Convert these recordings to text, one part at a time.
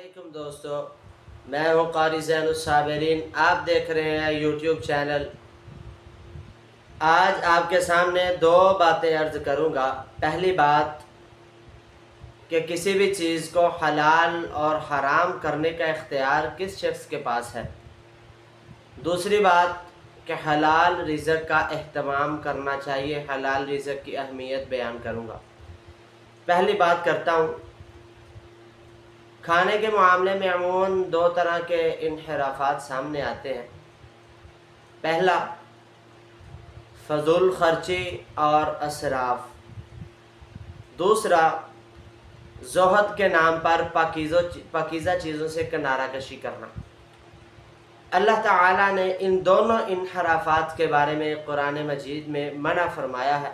علیکم دوستو، میں ہوں قاری زین الصابرین۔ آپ دیکھ رہے ہیں یوٹیوب چینل۔ آج آپ کے سامنے دو باتیں عرض کروں گا۔ پہلی بات کہ کسی بھی چیز کو حلال اور حرام کرنے کا اختیار کس شخص کے پاس ہے۔ دوسری بات کہ حلال رزق کا اہتمام کرنا چاہیے، حلال رزق کی اہمیت بیان کروں گا۔ پہلی بات کرتا ہوں، کھانے کے معاملے میں عموماً دو طرح کے انحرافات سامنے آتے ہیں۔ پہلا، فضول خرچی اور اسراف۔ دوسرا، زہد کے نام پر پاکیزہ چیزوں سے کنارہ کشی کرنا۔ اللہ تعالیٰ نے ان دونوں انحرافات کے بارے میں قرآن مجید میں منع فرمایا ہے۔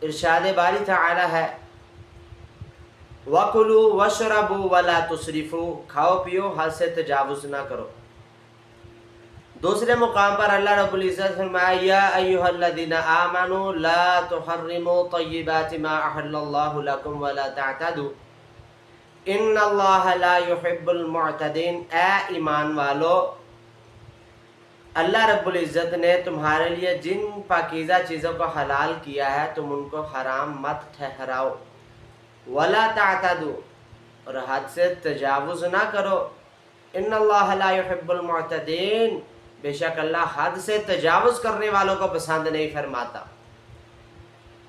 ارشاد باری تعالیٰ ہے، وَكُلُوا وَاشْرَبُوا وَلَا تُسْرِفُوا، کھاؤ پیو، حد سے تجاوز نہ کرو۔ دوسرے مقام پر اللہ رب العزت فرمایا، یا ایھا الذین آمنوا لا تحرموا طیبات ما احل اللہ لکم ولا تعتدوا ان اللہ لا يحب المعتدین۔ اے ایمان والو، اللہ رب العزت نے تمہارے لیے جن پاکیزہ چیزوں کو حلال کیا ہے تم ان کو حرام مت ٹھہراؤ، ولا تعتدوا، اور حد سے تجاوز نہ کرو، ان اللہ لا يحب المعتدین، بے شک اللہ حد سے تجاوز کرنے والوں کو پسند نہیں فرماتا۔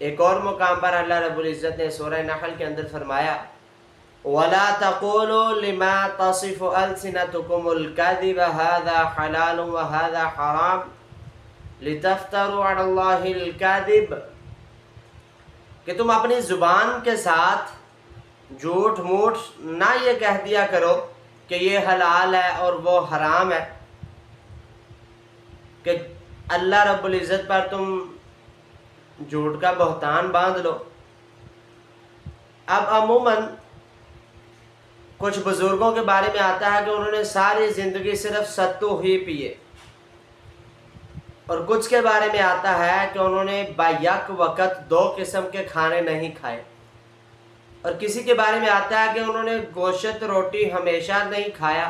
ایک اور مقام پر اللہ رب العزت نے سورہ نحل کے اندر فرمایا، وَلَا تَقُولُوا لِمَا تَصِفُ أَلْسِنَتُكُمُ الْكَذِبَ هَذَا حَلَالٌ وَهَذَا حَرَامٌ لِتَفْتَرُوا عَلَى اللَّهِ الْكَذِبَ، کہ تم اپنی زبان کے ساتھ جھوٹ موٹ نہ یہ کہہ دیا کرو کہ یہ حلال ہے اور وہ حرام ہے، کہ اللہ رب العزت پر تم جھوٹ کا بہتان باندھ لو۔ اب عموماً کچھ بزرگوں کے بارے میں آتا ہے کہ انہوں نے ساری زندگی صرف ستو ہی پیے، اور کچھ کے بارے میں آتا ہے کہ انہوں نے بیک وقت دو قسم کے کھانے نہیں کھائے، اور کسی کے بارے میں آتا ہے کہ انہوں نے گوشت روٹی ہمیشہ نہیں کھایا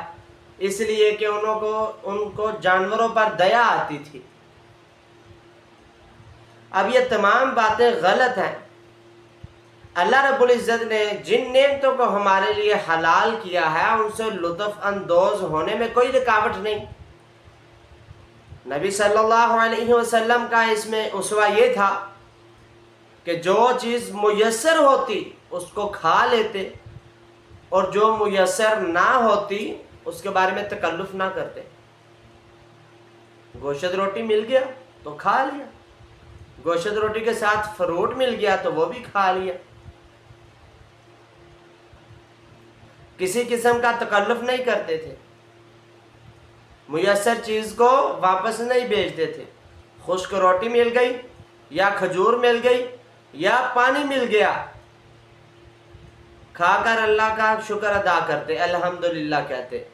اس لیے کہ ان کو جانوروں پر دیا آتی تھی۔ اب یہ تمام باتیں غلط ہیں۔ اللہ رب العزت نے جن نعمتوں کو ہمارے لیے حلال کیا ہے ان سے لطف اندوز ہونے میں کوئی رکاوٹ نہیں۔ نبی صلی اللہ علیہ وسلم کا اس میں اسوہ یہ تھا کہ جو چیز میسر ہوتی اس کو کھا لیتے، اور جو میسر نہ ہوتی اس کے بارے میں تکلف نہ کرتے۔ گوشت روٹی مل گیا تو کھا لیا، گوشت روٹی کے ساتھ فروٹ مل گیا تو وہ بھی کھا لیا، کسی قسم کا تکلف نہیں کرتے تھے، میسر چیز کو واپس نہیں بھیجتے تھے۔ خشک روٹی مل گئی یا کھجور مل گئی یا پانی مل گیا، کھا کر اللہ کا شکر ادا کرتے، الحمدللہ کہتے۔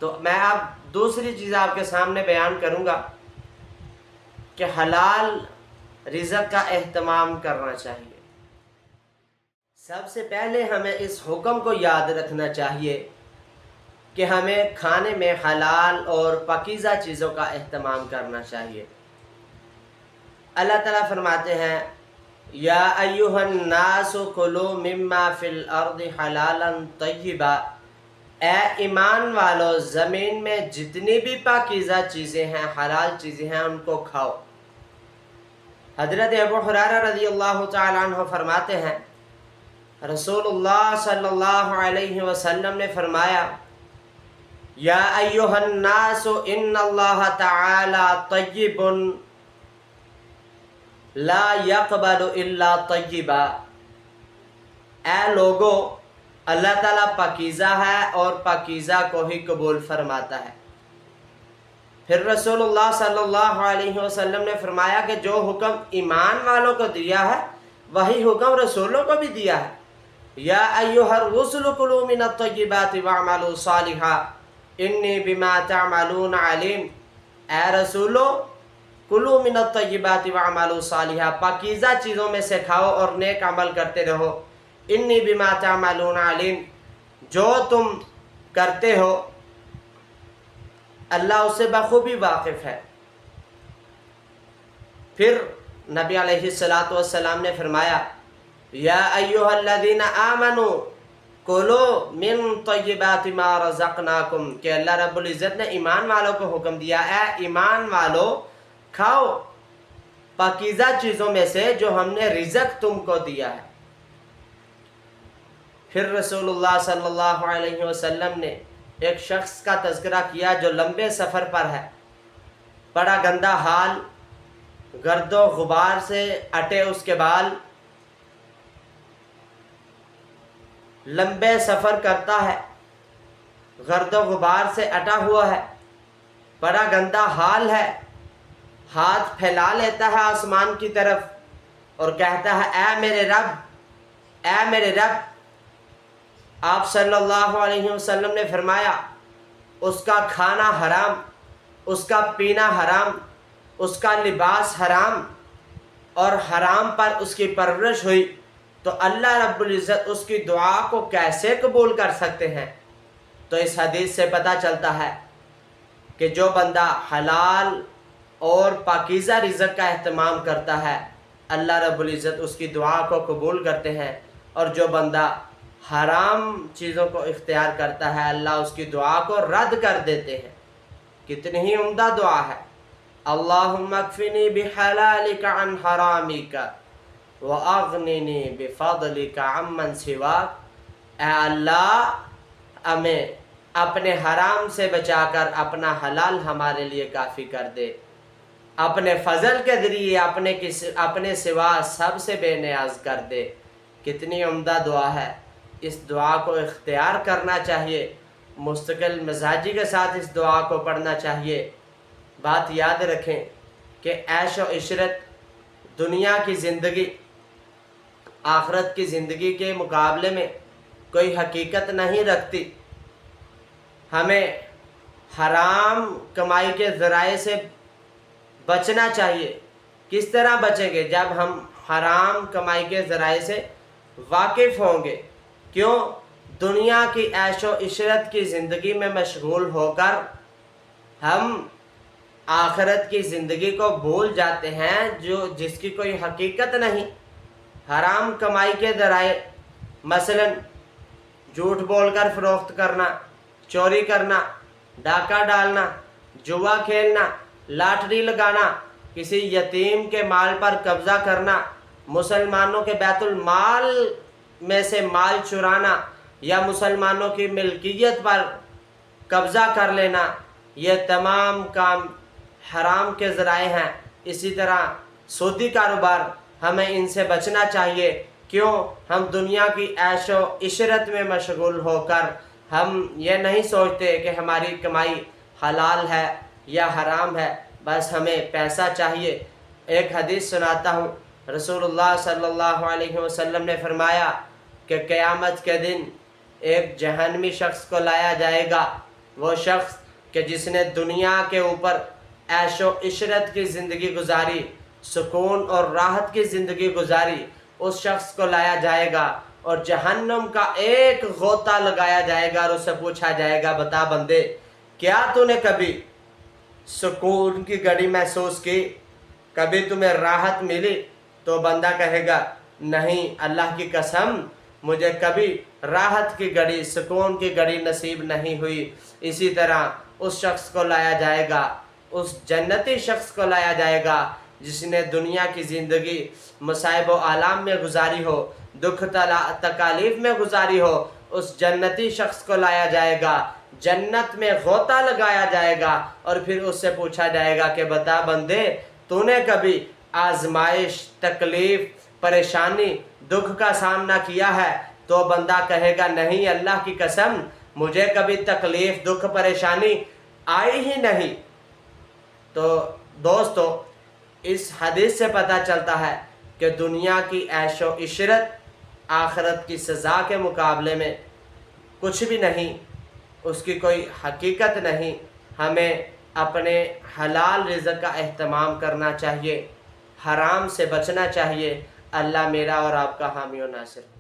تو میں اب دوسری چیز آپ کے سامنے بیان کروں گا کہ حلال رزق کا اہتمام کرنا چاہیے۔ سب سے پہلے ہمیں اس حکم کو یاد رکھنا چاہیے کہ ہمیں کھانے میں حلال اور پاکیزہ چیزوں کا اہتمام کرنا چاہیے۔ اللہ تعالیٰ فرماتے ہیں، یا ایھا الناس کلوا مما فی الارض حلالا طیبا، اے ایمان والو زمین میں جتنی بھی پاکیزہ چیزیں ہیں، حلال چیزیں ہیں، ان کو کھاؤ۔ حضرت ابو ہریرہ رضی اللہ تعالی عنہ فرماتے ہیں، رسول اللہ صلی اللہ علیہ وسلم نے فرمایا، یا ایھا الناس ان اللہ تعالی طیب لا یقبل الا طیبا، اے لوگو، اللہ تعالیٰ پاکیزہ ہے اور پاکیزہ کو ہی قبول فرماتا ہے۔ پھر رسول اللہ صلی اللہ علیہ وسلم نے فرمایا کہ جو حکم ایمان والوں کو دیا ہے وہی حکم رسولوں کو بھی دیا ہے، یا ایھا الرسل کلوا من الطیبات واعملوا صالحا انی بما تعملون علیم، اے رسولو کلوا من الطیبات واعملوا صالحا، پاکیزہ چیزوں میں سے کھاؤ اور نیک عمل کرتے رہو، انی بما تعملون علیم، جو تم کرتے ہو اللہ اس سے بخوبی واقف ہے۔ پھر نبی علیہ الصلاۃ والسلام نے فرمایا یا ایھا الذین آمنوا کلوا من طیبات ما رزقناکم، کہ اللہ رب العزت نے ایمان والوں کو حکم دیا اے ایمان والو کھاؤ پاکیزہ چیزوں میں سے جو ہم نے رزق تم کو دیا ہے۔ پھر رسول اللہ صلی اللہ علیہ وسلم نے ایک شخص کا تذکرہ کیا جو لمبے سفر پر ہے، بڑا گندا حال، گرد و غبار سے اٹے اس کے بال، لمبے سفر کرتا ہے، گرد و غبار سے اٹا ہوا ہے، بڑا گندا حال ہے، ہاتھ پھیلا لیتا ہے آسمان کی طرف اور کہتا ہے اے میرے رب، اے میرے رب۔ آپ صلی اللہ علیہ وسلم نے فرمایا اس کا کھانا حرام، اس کا پینا حرام، اس کا لباس حرام اور حرام پر اس کی پرورش ہوئی، تو اللہ رب العزت اس کی دعا کو کیسے قبول کر سکتے ہیں؟ تو اس حدیث سے پتہ چلتا ہے کہ جو بندہ حلال اور پاکیزہ رزق کا اہتمام کرتا ہے اللہ رب العزت اس کی دعا کو قبول کرتے ہیں، اور جو بندہ حرام چیزوں کو اختیار کرتا ہے اللہ اس کی دعا کو رد کر دیتے ہیں۔ کتنی ہی عمدہ دعا ہے، اللہم اکفنی بحلالک عن حرامک واغننی بفضلک عمن سواک، اے اللہ ہمیں اپنے حرام سے بچا کر اپنا حلال ہمارے لیے کافی کر دے، اپنے فضل کے ذریعے اپنے سوا سب سے بے نیاز کر دے۔ کتنی عمدہ دعا ہے، اس دعا کو اختیار کرنا چاہیے، مستقل مزاجی کے ساتھ اس دعا کو پڑھنا چاہیے۔ بات یاد رکھیں کہ عیش و عشرت دنیا کی زندگی آخرت کی زندگی کے مقابلے میں کوئی حقیقت نہیں رکھتی۔ ہمیں حرام کمائی کے ذرائع سے بچنا چاہیے۔ کس طرح بچیں گے؟ جب ہم حرام کمائی کے ذرائع سے واقف ہوں گے۔ کیوں؟ دنیا کی عیش و عشرت کی زندگی میں مشغول ہو کر ہم آخرت کی زندگی کو بھول جاتے ہیں جس کی کوئی حقیقت نہیں۔ حرام کمائی کے ذرائع مثلا جھوٹ بول کر فروخت کرنا، چوری کرنا، ڈاکہ ڈالنا، جوا کھیلنا، لاٹری لگانا، کسی یتیم کے مال پر قبضہ کرنا، مسلمانوں کے بیت المال میں سے مال چرانا یا مسلمانوں کی ملکیت پر قبضہ کر لینا، یہ تمام کام حرام کے ذرائع ہیں۔ اسی طرح سودی کاروبار، ہمیں ان سے بچنا چاہیے۔ کیوں؟ ہم دنیا کی عیش و عشرت میں مشغول ہو کر ہم یہ نہیں سوچتے کہ ہماری کمائی حلال ہے یا حرام ہے، بس ہمیں پیسہ چاہیے۔ ایک حدیث سناتا ہوں، رسول اللہ صلی اللہ علیہ وسلم نے فرمایا کہ قیامت کے دن ایک جہنمی شخص کو لایا جائے گا، وہ شخص کہ جس نے دنیا کے اوپر عیش و عشرت کی زندگی گزاری، سکون اور راحت کی زندگی گزاری، اس شخص کو لایا جائے گا اور جہنم کا ایک غوطہ لگایا جائے گا اور اس سے پوچھا جائے گا بتا بندے کیا تو نے کبھی سکون کی گھڑی محسوس کی، کبھی تمہیں راحت ملی؟ تو بندہ کہے گا نہیں اللہ کی قسم مجھے کبھی راحت کی گھڑی، سکون کی گھڑی نصیب نہیں ہوئی۔ اسی طرح اس شخص کو لایا جائے گا، اس جنتی شخص کو لایا جائے گا جس نے دنیا کی زندگی مصائب و آلام میں گزاری ہو، دکھ تکالیف میں گزاری ہو، اس جنتی شخص کو لایا جائے گا، جنت میں غوطہ لگایا جائے گا اور پھر اس سے پوچھا جائے گا کہ بتا بندے تو نے کبھی آزمائش، تکلیف، پریشانی، دکھ کا سامنا کیا ہے؟ تو بندہ کہے گا نہیں اللہ کی قسم مجھے کبھی تکلیف، دکھ، پریشانی آئی ہی نہیں۔ تو دوستو اس حدیث سے پتہ چلتا ہے کہ دنیا کی عیش و عشرت آخرت کی سزا کے مقابلے میں کچھ بھی نہیں، اس کی کوئی حقیقت نہیں۔ ہمیں اپنے حلال رزق کا اہتمام کرنا چاہیے، حرام سے بچنا چاہیے۔ اللہ میرا اور آپ کا حامی و ناصر۔